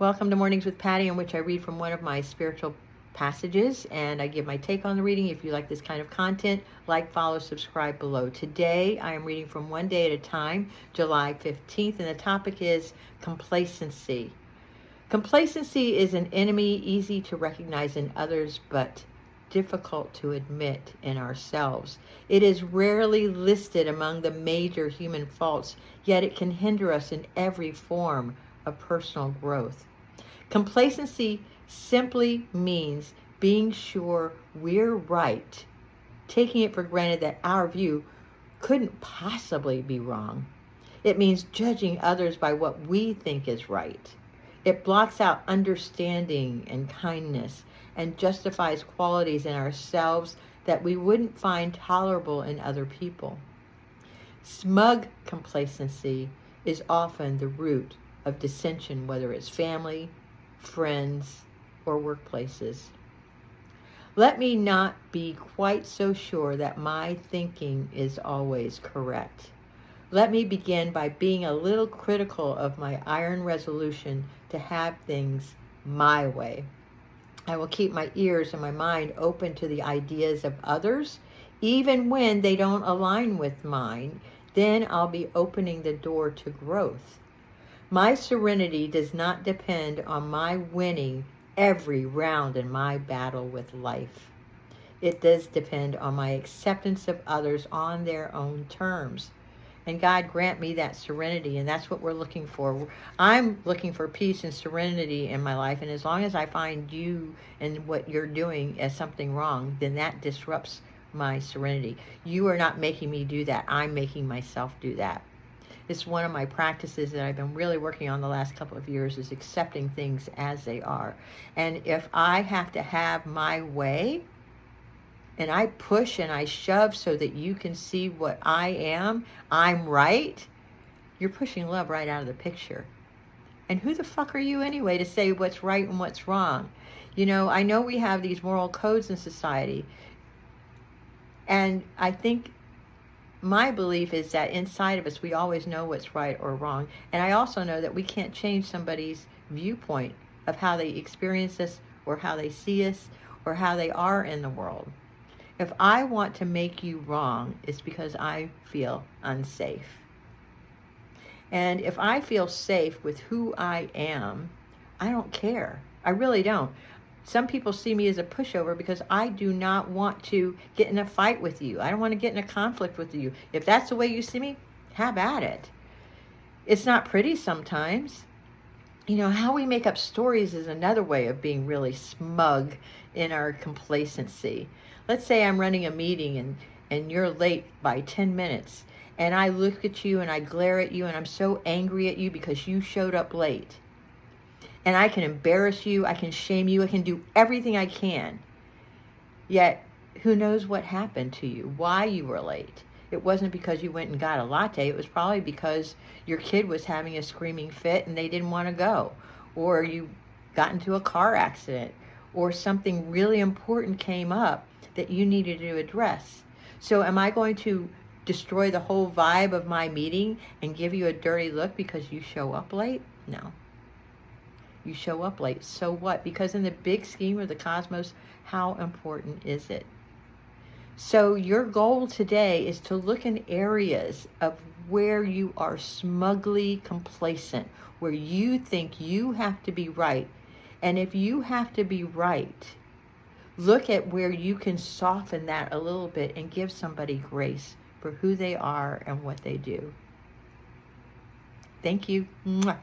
Welcome to Mornings with Patty, in which I read from one of my spiritual passages and I give my take on the reading. If you like this kind of content, like, follow, subscribe below. Today I am reading from One Day at a Time, July 15th, and the topic is complacency. Complacency is an enemy easy to recognize in others, but difficult to admit in ourselves. It is rarely listed among the major human faults, yet it can hinder us in every form of personal growth. Complacency simply means being sure we're right, taking it for granted that our view couldn't possibly be wrong. It means judging others by what we think is right. It blocks out understanding and kindness and justifies qualities in ourselves that we wouldn't find tolerable in other people. Smug complacency is often the root of dissension, whether it's family, friends, or workplaces. Let me not be quite so sure that my thinking is always correct. Let me begin by being a little critical of my iron resolution to have things my way. I will keep my ears and my mind open to the ideas of others, even when they don't align with mine. Then I'll be opening the door to growth. My serenity does not depend on my winning every round in my battle with life. It does depend on my acceptance of others on their own terms. And God grant me that serenity, and that's what we're looking for. I'm looking for peace and serenity in my life, and as long as I find you and what you're doing as something wrong, then that disrupts my serenity. You are not making me do that. I'm making myself do that. It's one of my practices that I've been really working on the last couple of years, is accepting things as they are. And if I have to have my way, and I push and I shove so that you can see what I am, I'm right, you're pushing love right out of the picture. And who the fuck are you anyway to say what's right and what's wrong? You know, I know we have these moral codes in society, and I think my belief is that inside of us, we always know what's right or wrong. And I also know that we can't change somebody's viewpoint of how they experience us or how they see us or how they are in the world. If I want to make you wrong, it's because I feel unsafe. And if I feel safe with who I am, I don't care. I really don't. Some people see me as a pushover because I do not want to get in a fight with you. I don't want to get in a conflict with you. If that's the way you see me, have at it. It's not pretty sometimes. You know, how we make up stories is another way of being really smug in our complacency. Let's say I'm running a meeting and you're late by 10 minutes. And I look at you and I glare at you and I'm so angry at you because you showed up late. And I can embarrass you, I can shame you, I can do everything I can. Yet, who knows what happened to you, why you were late. It wasn't because you went and got a latte, it was probably because your kid was having a screaming fit and they didn't want to go. Or you got into a car accident, or something really important came up that you needed to address. So am I going to destroy the whole vibe of my meeting and give you a dirty look because you show up late? No. You show up late, so what? Because in the big scheme of the cosmos, how important is it? So your goal today is to look in areas of where you are smugly complacent, where you think you have to be right. And if you have to be right, look at where you can soften that a little bit and give somebody grace for who they are and what they do. Thank you. Mwah.